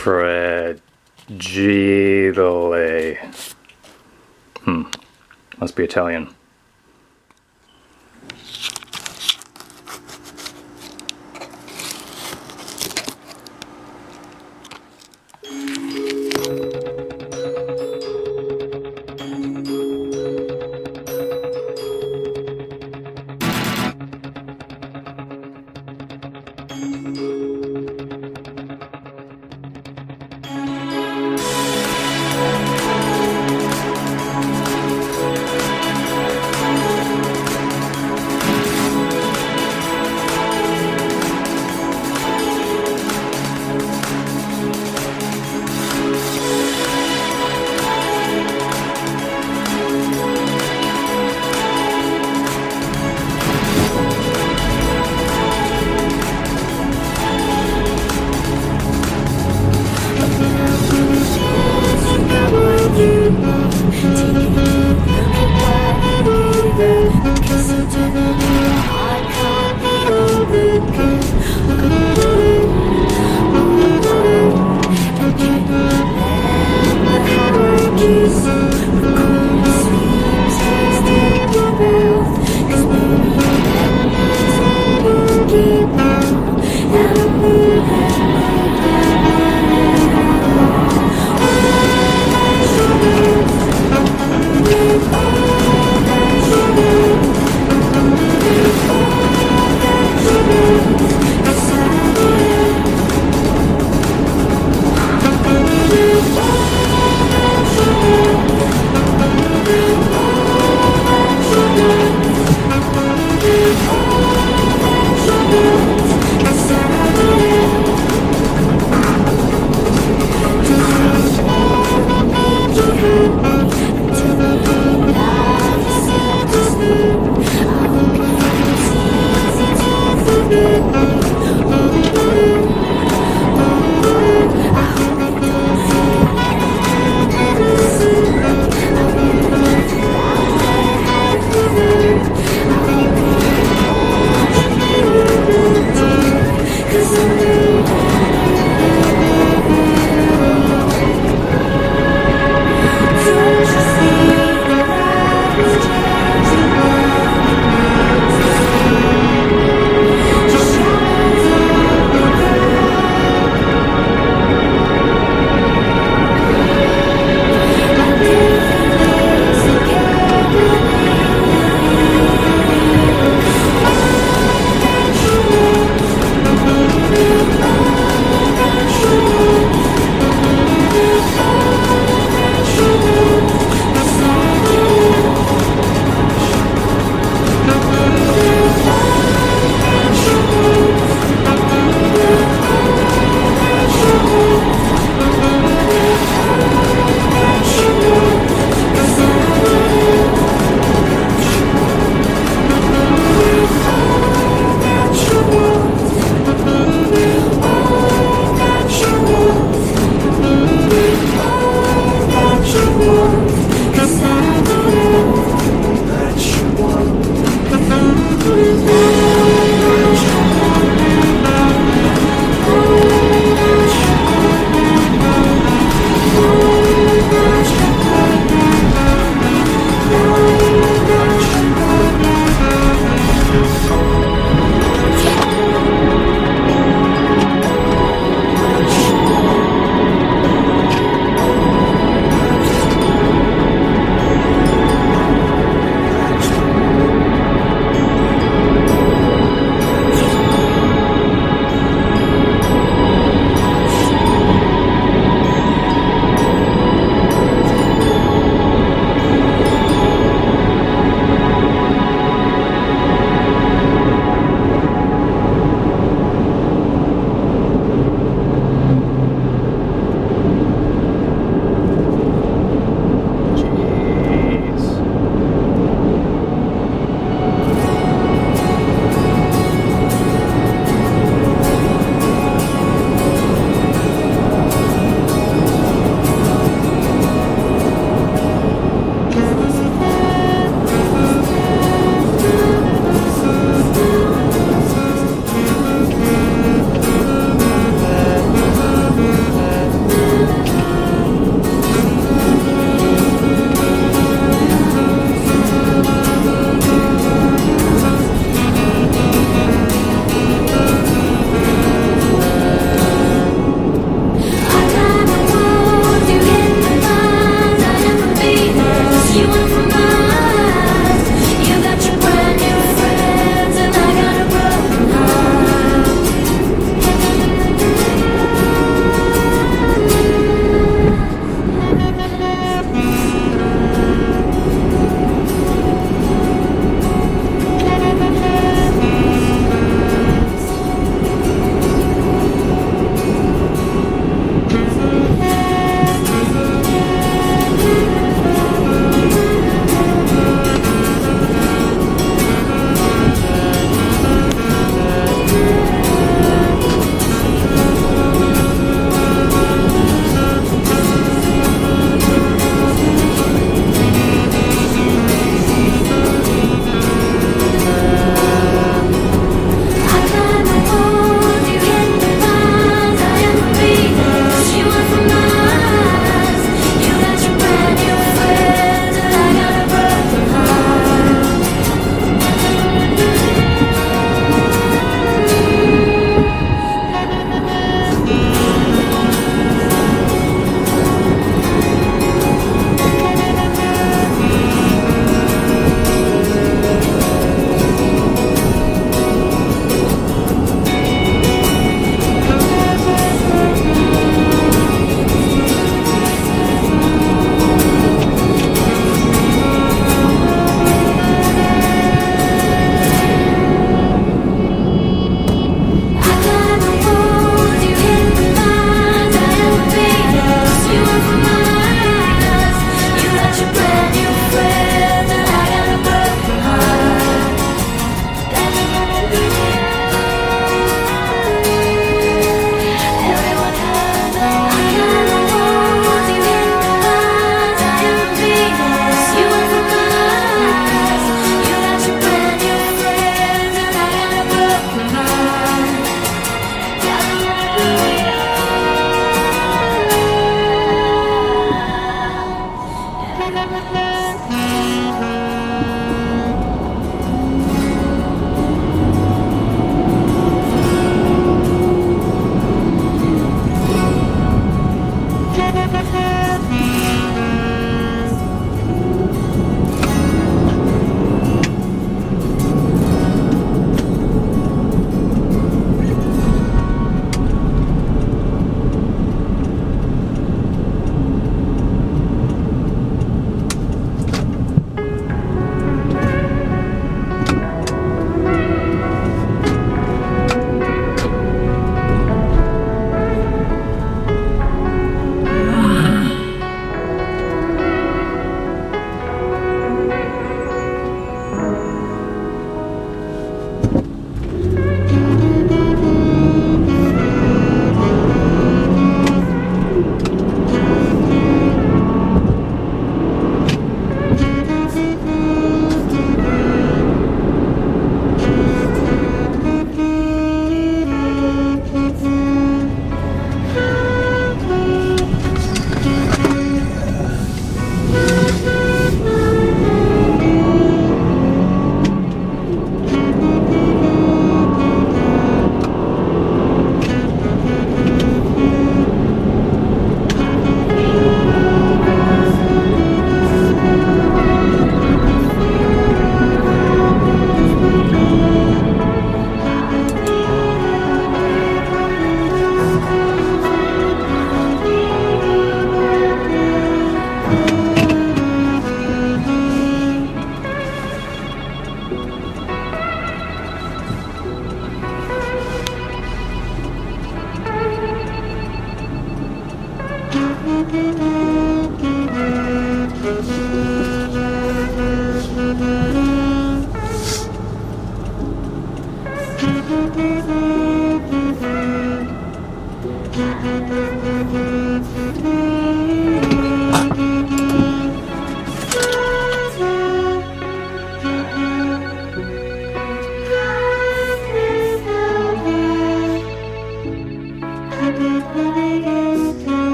Fragile. Must be Italian.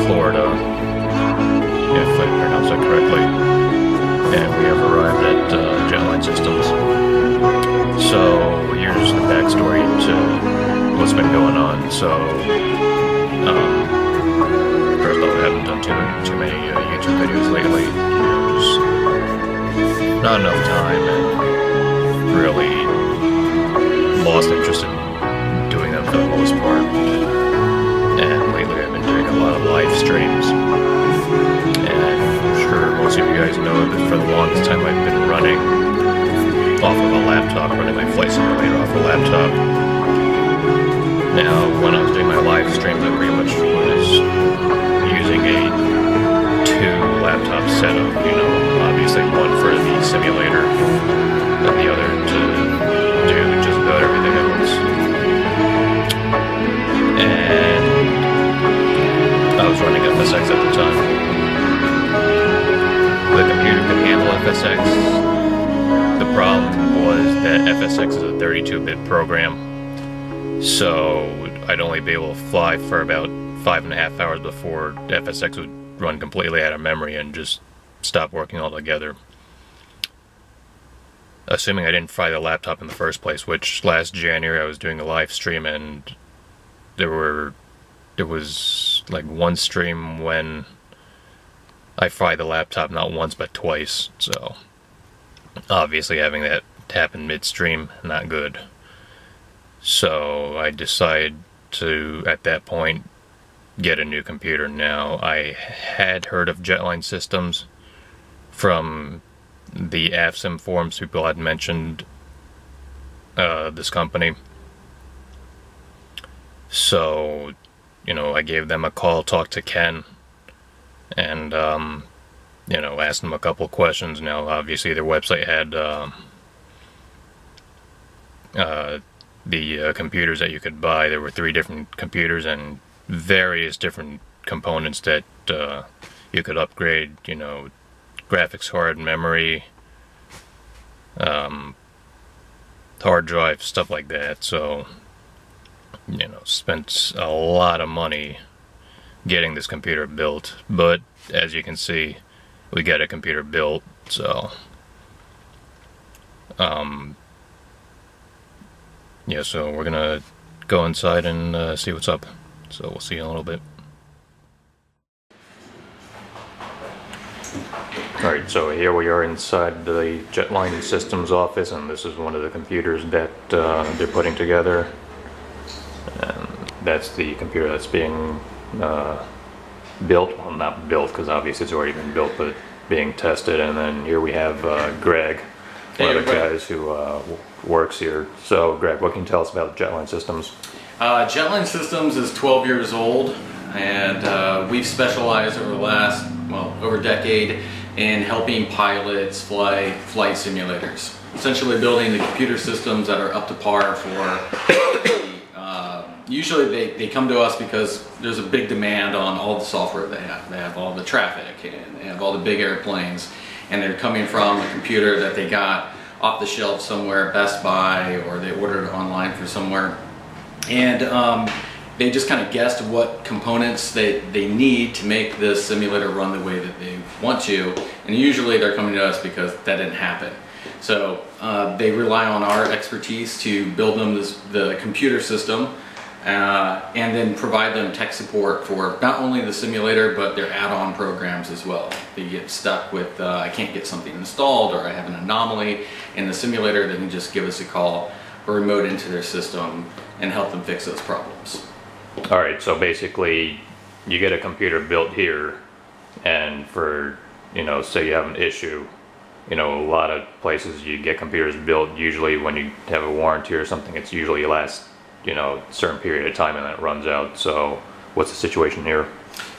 Florida, if I pronounce that correctly, and we have arrived at Jetline Systems. So here's the backstory to what's been going on. So first off, I haven't done too many YouTube videos lately. Just not enough time, and really lost interest in doing them for the most part. And lately I've been doing a lot of live streams, and I'm sure most of you guys know that for the longest time I've been running off of a laptop, running my flight simulator off a laptop. Now, when I was doing my live streams, I pretty much was using a two-laptop setup, you know, obviously one for the simulator and the other to do just about everything else. And I was running FSX at the time. The computer could handle FSX. The problem was that FSX is a 32-bit program, so I'd only be able to fly for about 5.5 hours before FSX would run completely out of memory and just stop working altogether. Assuming I didn't fry the laptop in the first place, which last January I was doing a live stream, and there was like one stream when I fried the laptop not once but twice, so obviously having that happen midstream, not good. So I decided to, at that point, get a new computer. Now, I had heard of Jetline Systems from the AFSIM forums. People had mentioned this company. So, you know, I gave them a call, talked to Ken, and, you know, asked them a couple of questions. Now, obviously, their website had the computers that you could buy. There were 3 different computers and various different components that you could upgrade, you know, graphics card, memory, hard drive, stuff like that. So, you know, spent a lot of money getting this computer built, but as you can see, we got a computer built. So yeah, so we're gonna go inside and see what's up. So we'll see you in a little bit. Alright, so here we are inside the Jetline Systems office, and this is one of the computers that they're putting together. And that's the computer that's being built. Well, not built, because obviously it's already been built, but being tested. And then here we have Greg, one of the guys who works here. So Greg, what can you tell us about Jetline Systems? Jetline Systems is 12 years old, and we've specialized over the last, well, over a decade in helping pilots fly flight simulators. Essentially building the computer systems that are up to par for usually they come to us because there's a big demand on all the software they have. They have all the traffic and they have all the big airplanes, and they're coming from a computer that they got off the shelf somewhere, Best Buy, or they ordered it online from somewhere. And they just kind of guessed what components they need to make this simulator run the way that they want to. And usually they're coming to us because that didn't happen. So they rely on our expertise to build them the computer system, and then provide them tech support for not only the simulator but their add-on programs as well. They get stuck with I can't get something installed, or I have an anomaly in the simulator, they can just give us a call or remote into their system and help them fix those problems. Alright, so basically you get a computer built here, and for, you know, say you have an issue, you know, a lot of places you get computers built, usually when you have a warranty or something, it's usually lasts, certain period of time and then it runs out. So what's the situation here?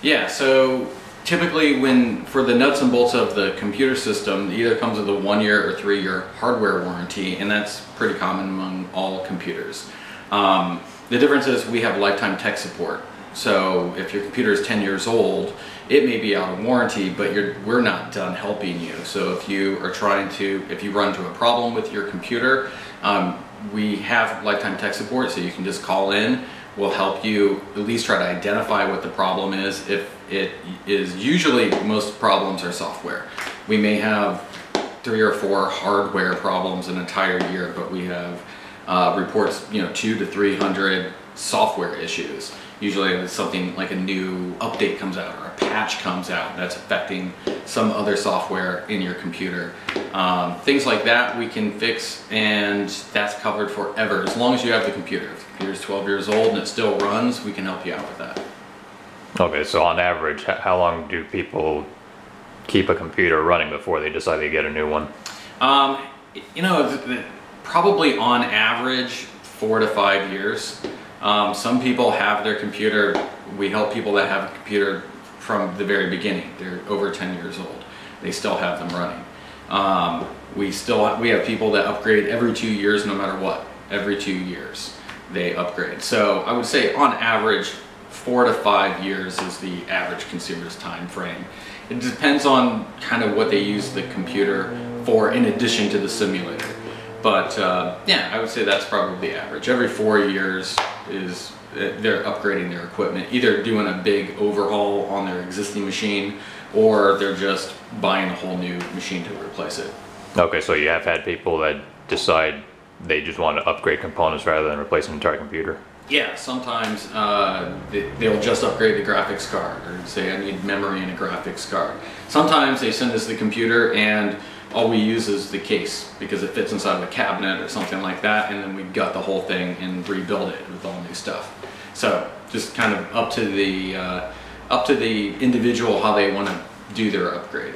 Yeah, so typically for the nuts and bolts of the computer system, it either comes with a 1-year or 3-year hardware warranty, and that's pretty common among all computers. The difference is we have lifetime tech support. So if your computer is 10 years old, it may be out of warranty, but we're not done helping you. So if you run into a problem with your computer, we have lifetime tech support, so you can just call in. We'll help you at least try to identify what the problem is. If it is, usually most problems are software. We may have 3 or 4 hardware problems an entire year, but we have reports, 200 to 300 software issues. Usually it's something like a new update comes out or a patch comes out that's affecting some other software in your computer. Things like that we can fix, and that's covered forever as long as you have the computer. If the computer's 12 years old and it still runs, we can help you out with that. Okay, so on average, how long do people keep a computer running before they decide to get a new one? Probably on average 4 to 5 years. Some people have their computer. We help people that have a computer from the very beginning. They're over 10 years old. They still have them running. We have people that upgrade every 2 years, no matter what. Every 2 years they upgrade. So I would say on average 4 to 5 years is the average consumer's time frame. It depends on kind of what they use the computer for in addition to the simulator. But yeah, I would say that's probably the average. Every 4 years they're upgrading their equipment, either doing a big overhaul on their existing machine, or they're just buying a whole new machine to replace it. Okay, so you have had people that decide they just want to upgrade components rather than replace an entire computer? Yeah, sometimes they'll just upgrade the graphics card, or say I need memory and a graphics card. Sometimes they send us the computer and all we use is the case because it fits inside of a cabinet or something like that, and then we gut the whole thing and rebuild it with all new stuff. So just kind of up to the individual how they want to do their upgrade.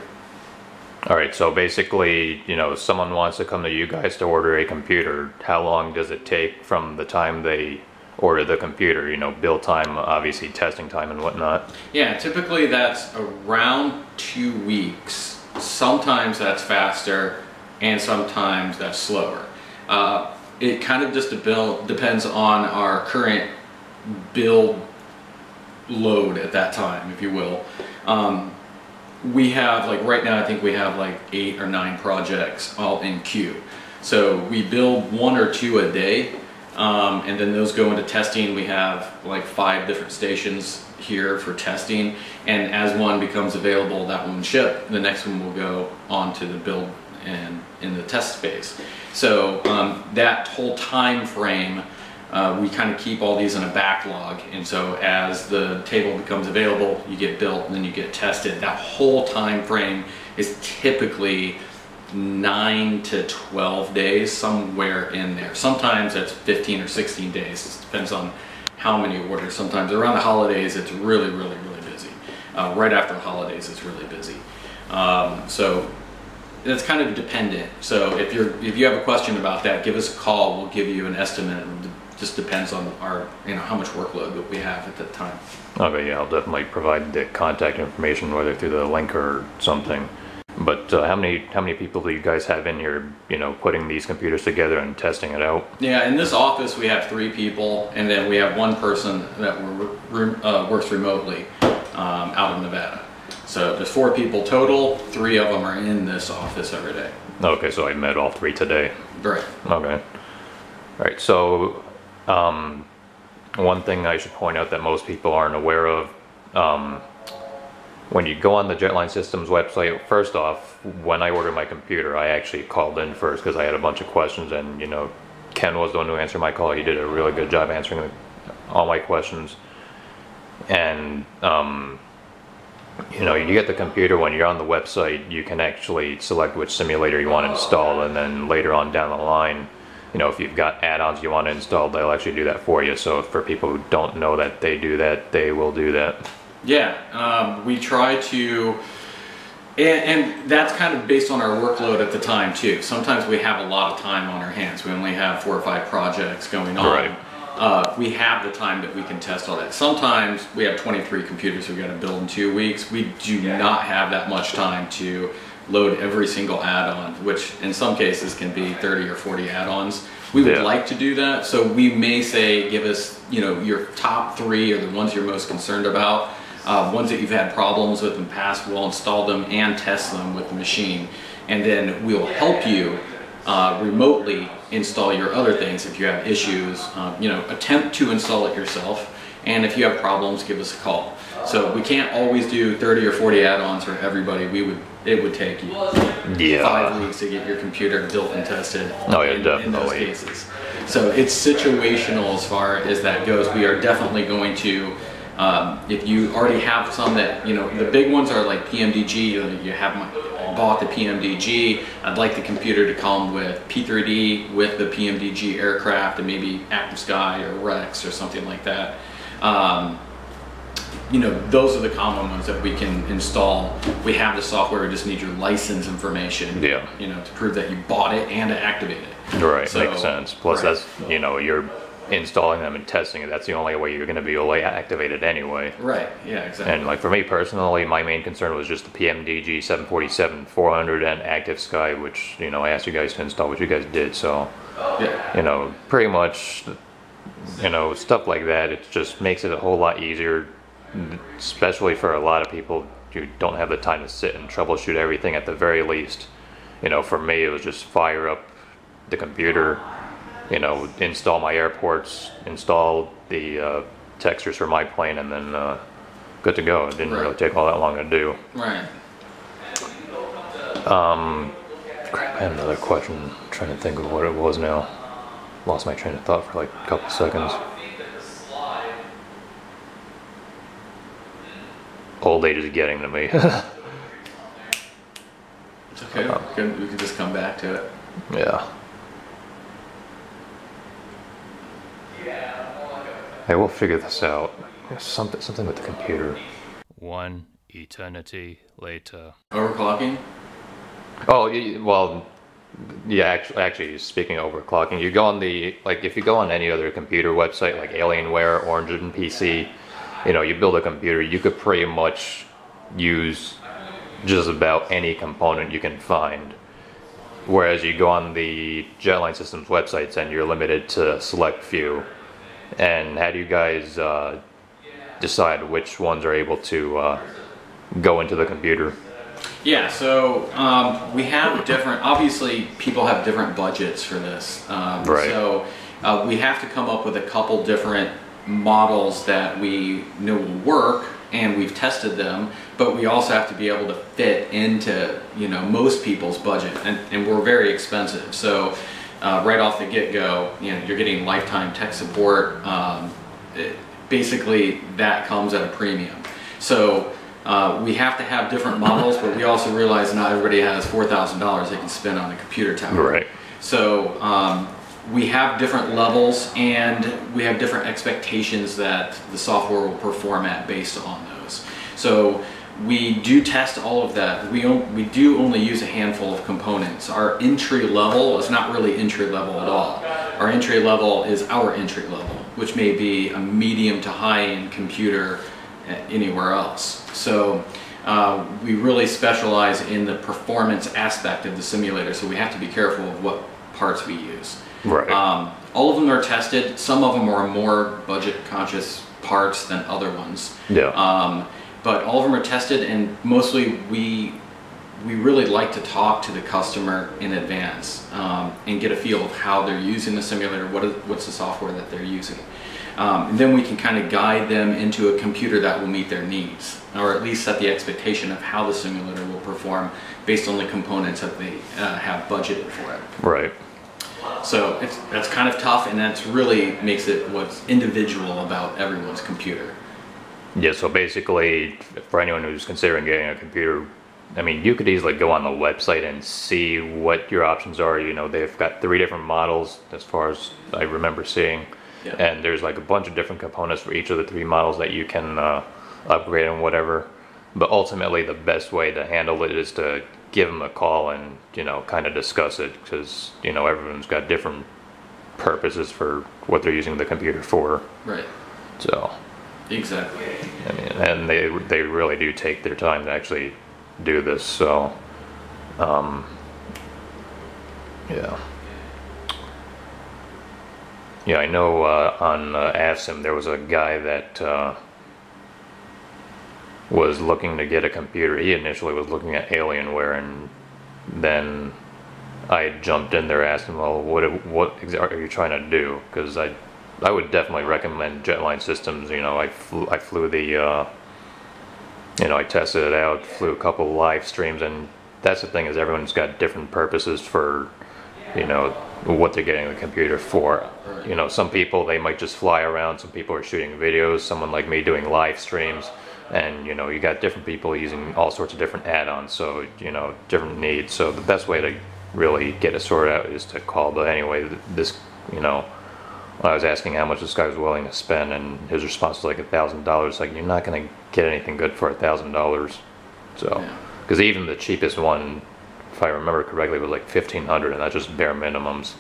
All right, so basically, someone wants to come to you guys to order a computer. How long does it take from the time they order the computer? Build time, obviously testing time and whatnot. Yeah, typically that's around 2 weeks. Sometimes that's faster and sometimes that's slower. It kind of just depends on our current build load at that time, if you will. We have, like right now, I think we have like 8 or 9 projects all in queue. So we build 1 or 2 a day, and then those go into testing. We have like 5 different stations here for testing, and as one becomes available, that one will ship. The next one will go on to the build and in the test phase. So that whole time frame, we kind of keep all these in a backlog, and so as the table becomes available, you get built and then you get tested. That whole time frame is typically 9 to 12 days, somewhere in there. Sometimes that's 15 or 16 days. It depends on how many orders. Sometimes around the holidays it's really busy. Right after the holidays it's really busy. So it's kind of dependent. So if you have a question about that, give us a call. We'll give you an estimate. It just depends on our how much workload that we have at that time. Okay, yeah, I'll definitely provide the contact information, whether through the link or something. But how many people do you guys have in here, putting these computers together and testing it out? Yeah, in this office we have 3 people, and then we have 1 person that works remotely out of Nevada. So there's 4 people total. 3 of them are in this office every day. Okay, so I met all 3 today. Right. Okay. All right. So one thing I should point out that most people aren't aware of. When you go on the Jetline Systems website, first off, when I ordered my computer, I actually called in first because I had a bunch of questions, and Ken was the one who answered my call. He did a really good job answering all my questions. And you get the computer, when you're on the website, you can actually select which simulator you want to install, and then later on down the line, if you've got add-ons you want to install, they'll actually do that for you. So for people who don't know that they do that, they will do that. Yeah, we try to, and that's kind of based on our workload at the time too. Sometimes we have a lot of time on our hands. We only have 4 or 5 projects going on. Right. we have the time that we can test all that. Sometimes we have 23 computers we've got to build in 2 weeks. We do not have that much time to load every single add-on, which in some cases can be 30 or 40 add-ons. We would like to do that, so we may say give us, you know, your top 3 or the ones you're most concerned about, ones that you've had problems with in the past. We'll install them and test them with the machine, and then we'll help you remotely install your other things if you have issues. You know, attempt to install it yourself, and if you have problems, give us a call. So we can't always do 30 or 40 add-ons for everybody. It would take you 5 weeks to get your computer built and tested. Oh yeah, definitely. In those cases. So it's situational as far as that goes. We are definitely going to, if you already have some that, you know, the big ones are like PMDG, you have bought the PMDG, I'd like the computer to come with P3D with the PMDG aircraft and maybe Active Sky or Rex or something like that. You know, those are the common ones that we can install. We have the software, we just need your license information, you know, to prove that you bought it and to activate it. Right, so, makes sense. Plus that's, you know, you're installing them and testing it. That's the only way you're going to be able to activate it anyway. Right, yeah, exactly. And like for me personally, my main concern was just the PMDG 747-400 and Active Sky, which, you know, I asked you guys to install, which you guys did. So, you know, pretty much, you know, stuff like that, it just makes it a whole lot easier, especially for a lot of people who don't have the time to sit and troubleshoot everything at the very least. You know, for me, it was just fire up the computer, you know, install my airports, install the textures for my plane, and then good to go. It didn't really take all that long to do. Right. Crap, I had another question. I'm trying to think of what it was now. Lost my train of thought for like a couple seconds. Old age is getting to me. It's okay. We can just come back to it. Yeah. Hey, we'll figure this out. Something with the computer. One eternity later. Overclocking? Oh, well, yeah. Actually, speaking of overclocking, you go on if you go on any other computer website like Alienware, Orange PC, you know, you build a computer, you could pretty much use just about any component you can find. Whereas you go on the Jetline Systems websites and you're limited to a select few. And how do you guys decide which ones are able to go into the computer? Yeah, so we have different, obviously people have different budgets for this. Right. So we have to come up with a couple different models that we know will work, and we've tested them, but we also have to be able to fit into, you know, most people's budget, and we're very expensive. So right off the get-go, you know, you're getting lifetime tech support. Basically that comes at a premium. So we have to have different models, but we also realize not everybody has $4,000 they can spend on a computer tower. Right. So we have different levels, and we have different expectations that the software will perform at based on those. So we do test all of that. We do only use a handful of components. Our entry level is not really entry level at all. Our entry level is our entry level, which may be a medium to high-end computer anywhere else. So we really specialize in the performance aspect of the simulator, so we have to be careful of what parts we use. Right. All of them are tested. Some of them are more budget-conscious parts than other ones. Yeah. But all of them are tested, and mostly we really like to talk to the customer in advance and get a feel of how they're using the simulator, what's the software that they're using. And then we can kind of guide them into a computer that will meet their needs, or at least set the expectation of how the simulator will perform based on the components that they have budgeted for it. Right. So that's kind of tough, and that's really makes it what's individual about everyone's computer. Yeah, so basically, for anyone who's considering getting a computer, I mean, you could easily go on the website and see what your options are. You know, they've got 3 different models as far as I remember seeing. Yeah. And there's like a bunch of different components for each of the 3 models that you can upgrade and whatever. But ultimately, the best way to handle it is to give them a call and, you know, kind of discuss it, because, you know, everyone's got different purposes for what they're using the computer for. Right. So. Exactly. I mean, and they really do take their time to actually do this. So, yeah. Yeah, I know on AFSIM there was a guy that was looking to get a computer. He initially was looking at Alienware, and then I jumped in there, asked him, well, what exactly are you trying to do? Because I would definitely recommend Jetline Systems. You know, I flew the, you know, I tested it out, flew a couple live streams, and that's the thing, is everyone's got different purposes for, you know, what they're getting the computer for. You know, some people, they might just fly around, some people are shooting videos, someone like me doing live streams, and you know, you got different people using all sorts of different add-ons, so you know, different needs. So the best way to really get it sorted out is to call. But anyway, this, you know, I was asking how much this guy was willing to spend, and his response was like $1,000. Like, you're not going to get anything good for $1,000. So, because even the cheapest one, if I remember correctly, was like $1,500, and that's just bare minimums.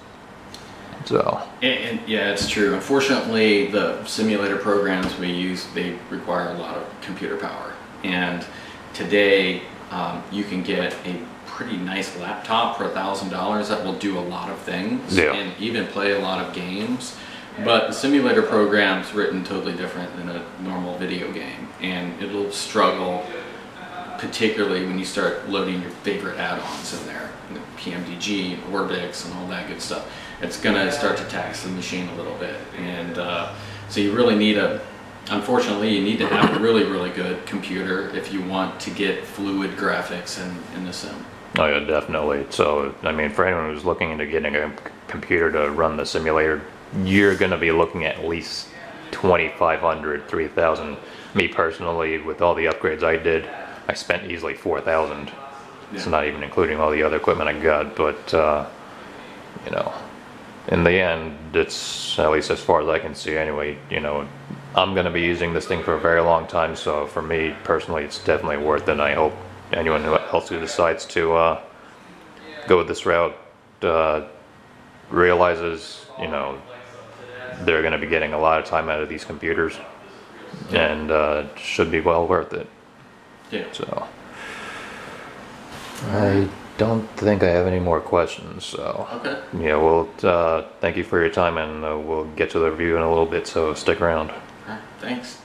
So. And yeah, it's true. Unfortunately, the simulator programs we use, they require a lot of computer power. And today, you can get a pretty nice laptop for $1,000 that will do a lot of things, and even play a lot of games. But the simulator program's written totally different than a normal video game, and it'll struggle, particularly when you start loading your favorite add-ons in there, you know, PMDG and Orbix and all that good stuff. It's gonna start to tax the machine a little bit, and so you really need unfortunately, you need to have a really, really good computer if you want to get fluid graphics in the sim. Oh yeah, definitely. So, I mean, for anyone who's looking into getting a computer to run the simulator, you're going to be looking at least $2,500, $3,000. Me personally, with all the upgrades I did, I spent easily $4,000. Yeah. It's not even including all the other equipment I got, but, you know, in the end, it's, at least as far as I can see anyway, you know, I'm going to be using this thing for a very long time, so for me personally, it's definitely worth it, and I hope anyone else who decides to go with this route realizes, you know, they're going to be getting a lot of time out of these computers, and should be well worth it. Yeah. So I don't think I have any more questions. So okay. Yeah, well, thank you for your time, and we'll get to the review in a little bit. So stick around. All right, thanks.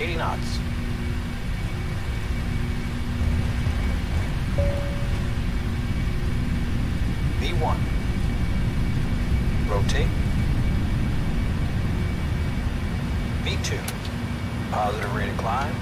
80 knots. V1. Rotate. V2. Positive rate of climb.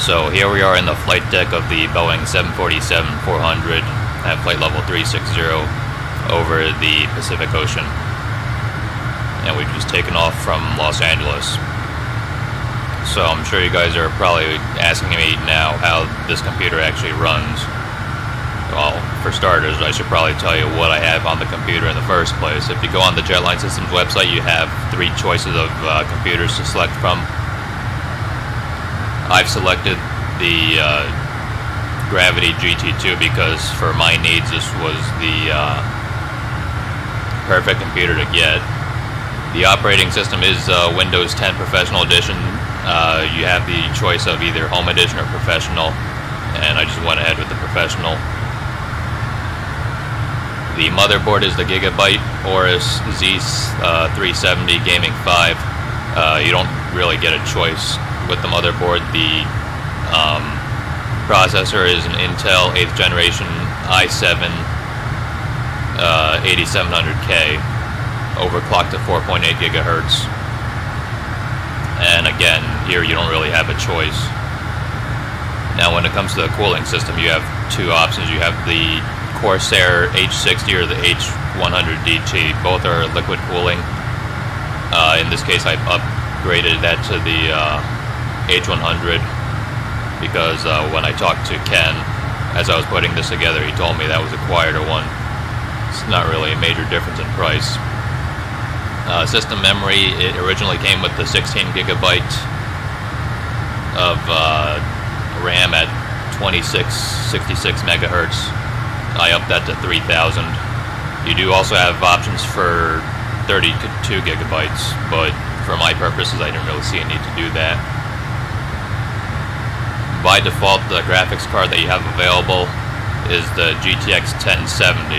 So here we are in the flight deck of the Boeing 747-400 at flight level 360 over the Pacific Ocean. And we've just taken off from Los Angeles. So I'm sure you guys are probably asking me now how this computer actually runs. Well, for starters, I should probably tell you what I have on the computer in the first place. If you go on the Jetline Systems website, you have 3 choices of computers to select from. I've selected the Gravity GT2 because for my needs this was the perfect computer to get. The operating system is Windows 10 Professional Edition. You have the choice of either Home Edition or Professional, and I just went ahead with the Professional. The motherboard is the Gigabyte Aorus Z370 Gaming 5. You don't really get a choice with the motherboard. The processor is an Intel 8th generation i7 8700K, overclocked to 4.8 gigahertz. And again, here you don't really have a choice. Now when it comes to the cooling system, you have 2 options. You have the Corsair H60 or the H100DT. Both are liquid cooling. In this case, I've upgraded that to the H100 because when I talked to Ken, as I was putting this together, he told me that was a quieter one. It's not really a major difference in price. System memory, it originally came with the 16 gigabyte of RAM at 2666 megahertz. I upped that to 3000. You do also have options for 32 gigabytes, but for my purposes I didn't really see a need to do that. By default, the graphics card that you have available is the GTX 1070,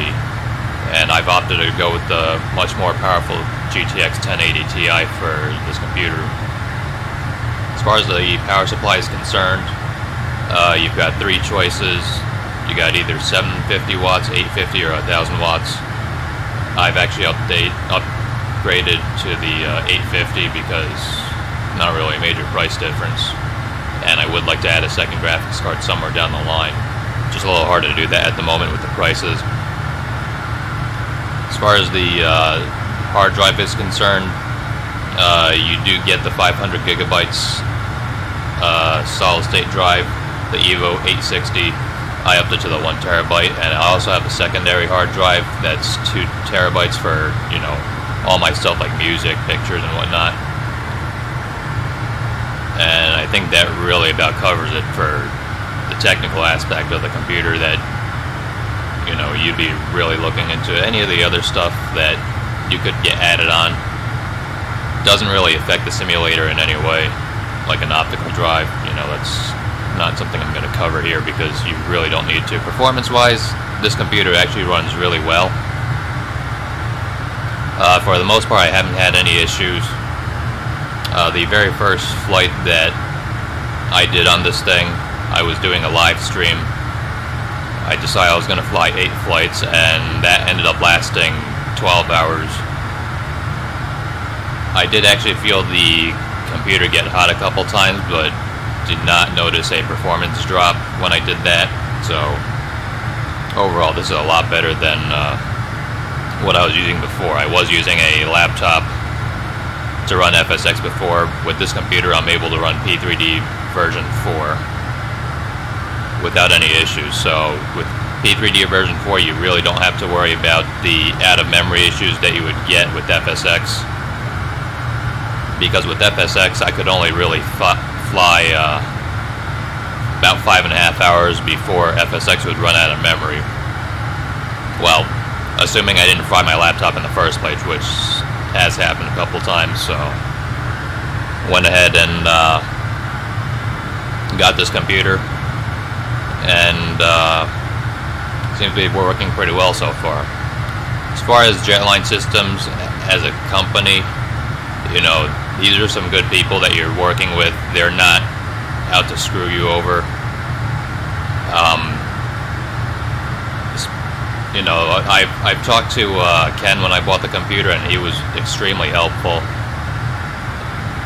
and I've opted to go with the much more powerful GTX 1080 Ti for this computer. As far as the power supply is concerned, you've got 3 choices. You got either 750 watts, 850, or 1000 watts. I've actually upgraded to the 850 because not really a major price difference, and I would like to add a second graphics card somewhere down the line. Just a little hard to do that at the moment with the prices. As far as the hard drive is concerned, you do get the 500 gigabytes solid state drive, the Evo 860. I upped it to the 1 terabyte, and I also have a secondary hard drive that's 2 terabytes for, you know, all my stuff like music, pictures, and whatnot. And I think that really about covers it for the technical aspect of the computer. That, you know, you'd be really looking into any of the other stuff that you could get added on. Doesn't really affect the simulator in any way, like an optical drive. You know, that's not something I'm going to cover here because you really don't need to. Performance-wise, this computer actually runs really well. For the most part, I haven't had any issues. The very first flight that I did on this thing, I was doing a live stream. I decided I was going to fly 8 flights, and that ended up lasting 12 hours. I did actually feel the computer get hot a couple times, but did not notice a performance drop when I did that. So overall, this is a lot better than what I was using before. I was using a laptop to run FSX before. With this computer, I'm able to run P3D version 4 without any issues. So with P3D version 4, you really don't have to worry about the out-of-memory issues that you would get with FSX. Because with FSX, I could only really fly about 5.5 hours before FSX would run out of memory. Well, assuming I didn't fry my laptop in the first place, which has happened a couple times. So went ahead and got this computer, and seems to be working pretty well so far. As far as Jetline Systems as a company, you know, these are some good people that you're working with. They're not out to screw you over. You know, I've talked to Ken when I bought the computer, and he was extremely helpful.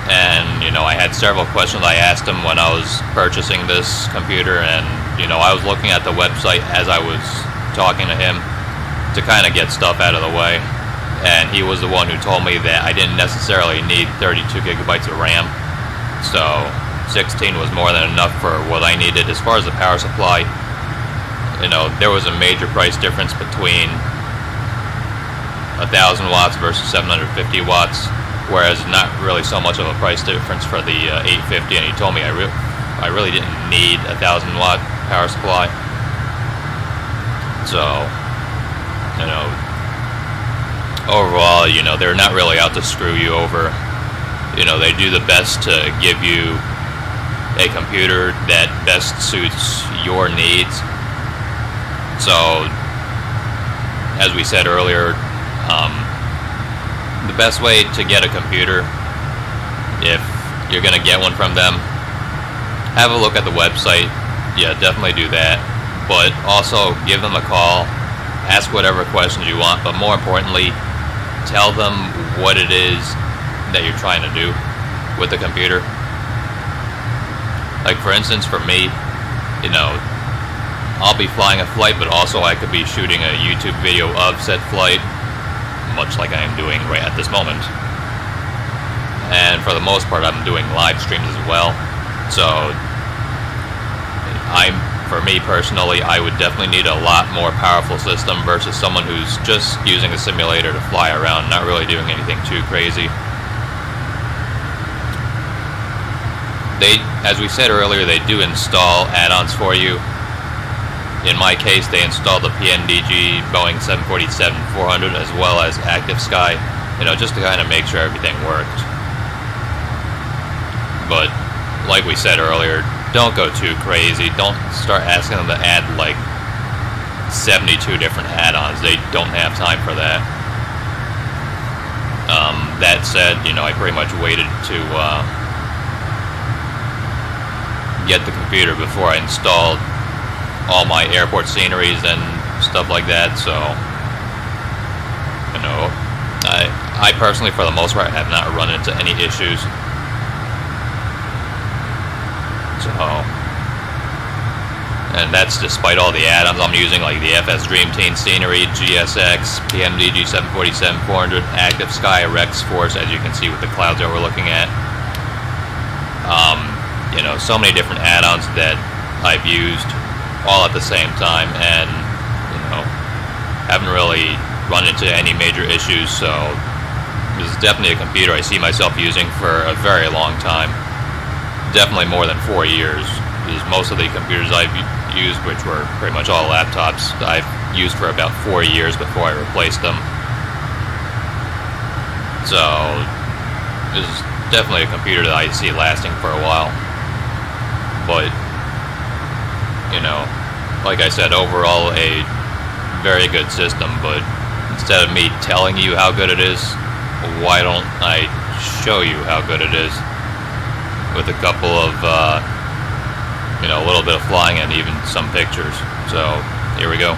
And, you know, I had several questions I asked him when I was purchasing this computer, and, you know, I was looking at the website as I was talking to him to kind of get stuff out of the way. And he was the one who told me that I didn't necessarily need 32 gigabytes of RAM. So 16 was more than enough for what I needed. As far as the power supply, you know, there was a major price difference between 1,000 watts versus 750 watts, whereas not really so much of a price difference for the 850. And he told me I really didn't need a 1,000-watt power supply. So, you know, overall, you know, they're not really out to screw you over. You know, they do the best to give you a computer that best suits your needs. So, as we said earlier, the best way to get a computer, if you're going to get one from them, have a look at the website. Yeah, definitely do that. But also give them a call, ask whatever questions you want, but more importantly, tell them what it is that you're trying to do with the computer. Like, for instance, for me, you know, I'll be flying a flight, but also I could be shooting a YouTube video of said flight, much like I am doing right at this moment. And for the most part, I'm doing live streams as well. So, for me personally, I would definitely need a lot more powerful system versus someone who's just using a simulator to fly around, not really doing anything too crazy. As we said earlier, they do install add-ons for you. In my case, they installed the PNDG Boeing 747-400 as well as Active Sky, you know, just to kind of make sure everything worked. But, like we said earlier, don't go too crazy. Don't start asking them to add, like, 72 different add-ons. They don't have time for that. That said, you know, I pretty much waited to get the computer before I installed all my airport sceneries and stuff like that, so, you know, I personally, for the most part, have not run into any issues. So, and that's despite all the add-ons I'm using, like the FS Dream Team scenery, GSX, PMDG 747-400, Active Sky, Rex Force, as you can see with the clouds that we're looking at. You know, so many different add-ons that I've used all at the same time, and, you know, haven't really run into any major issues. So this is definitely a computer I see myself using for a very long time, definitely more than 4 years, because most of the computers I've used, which were pretty much all laptops, I've used for about 4 years before I replaced them. So this is definitely a computer that I see lasting for a while. But, you know, like I said, overall a very good system, but instead of me telling you how good it is, why don't I show you how good it is with a couple of, you know, a little bit of flying and even some pictures. So, here we go.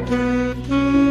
Thank you.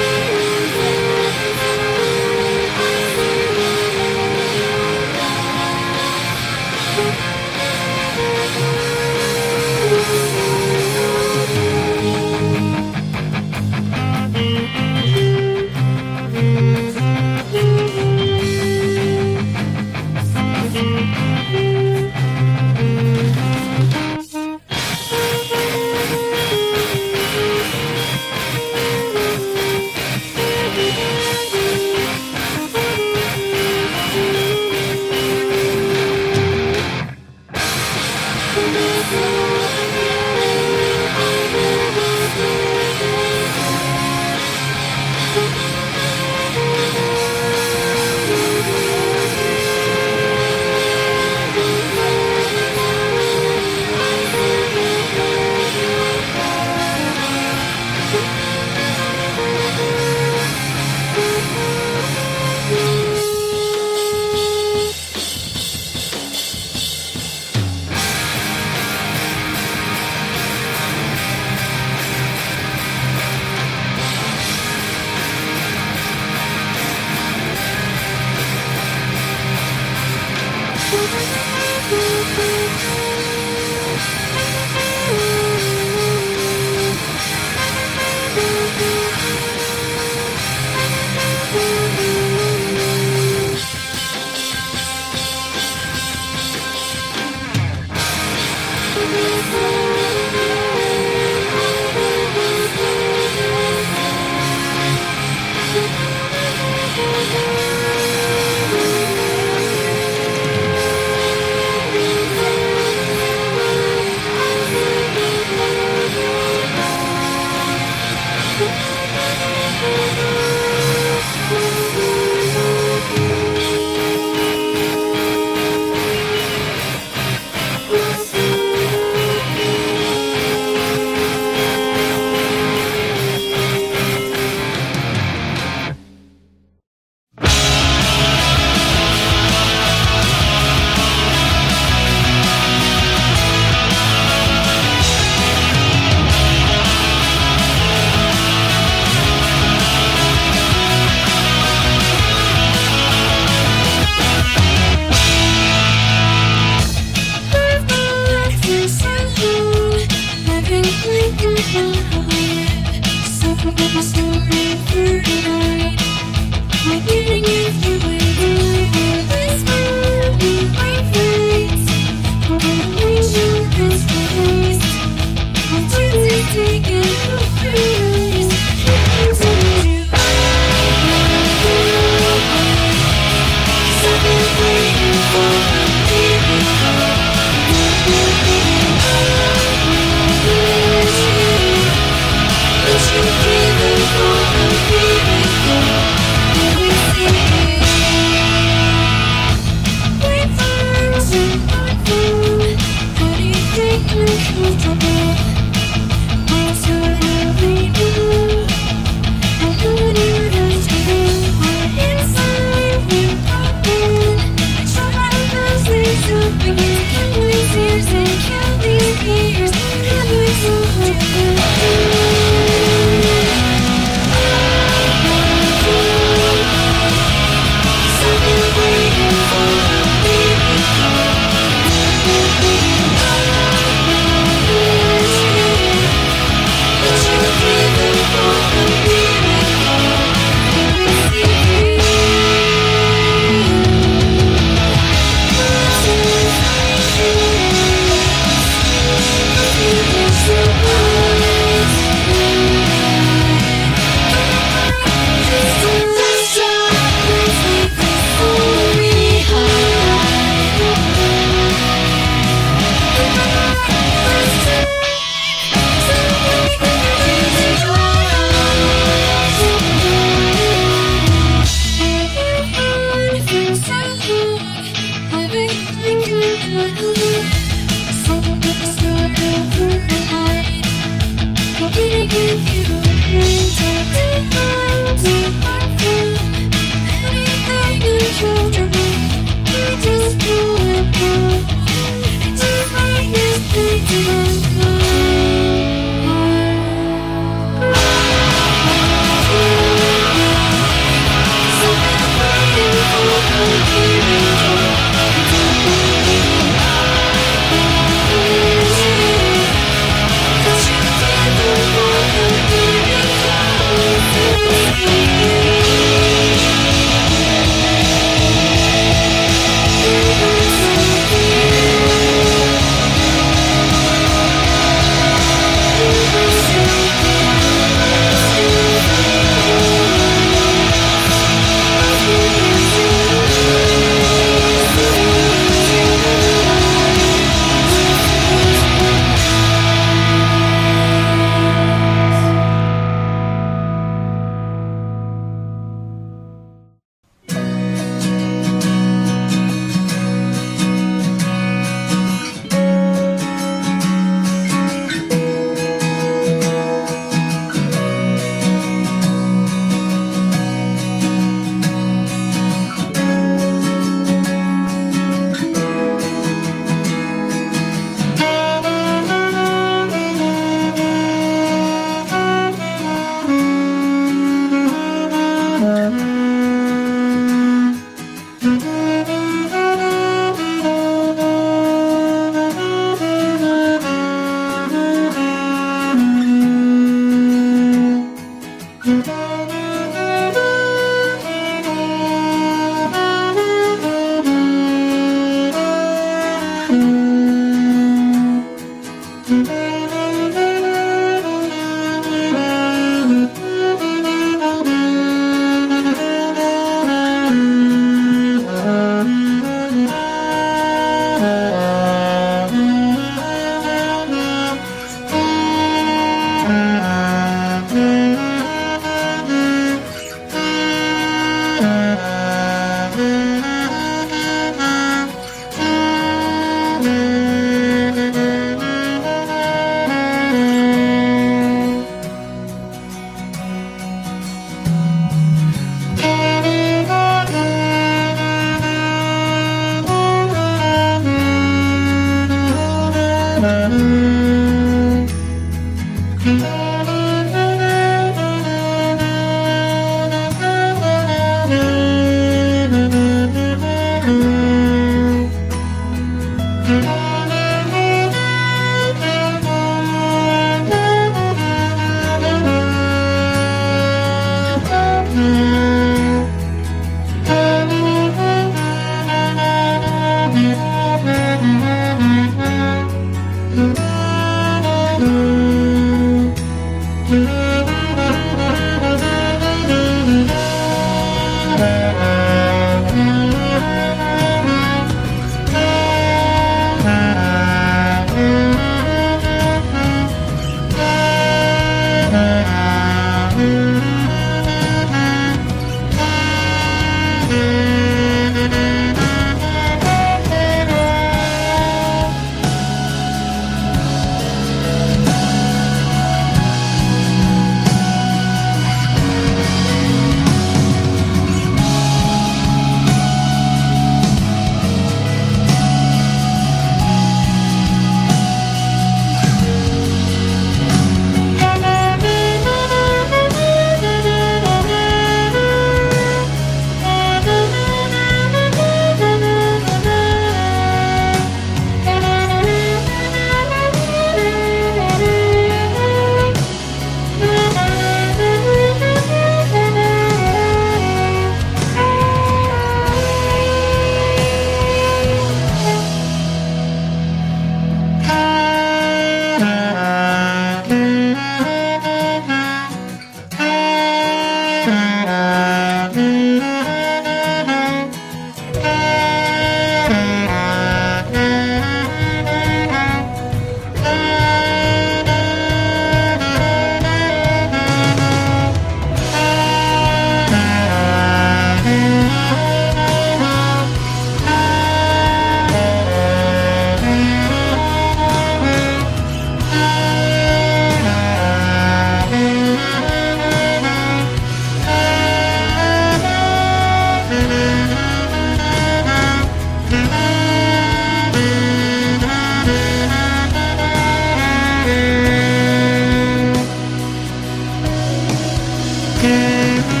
much.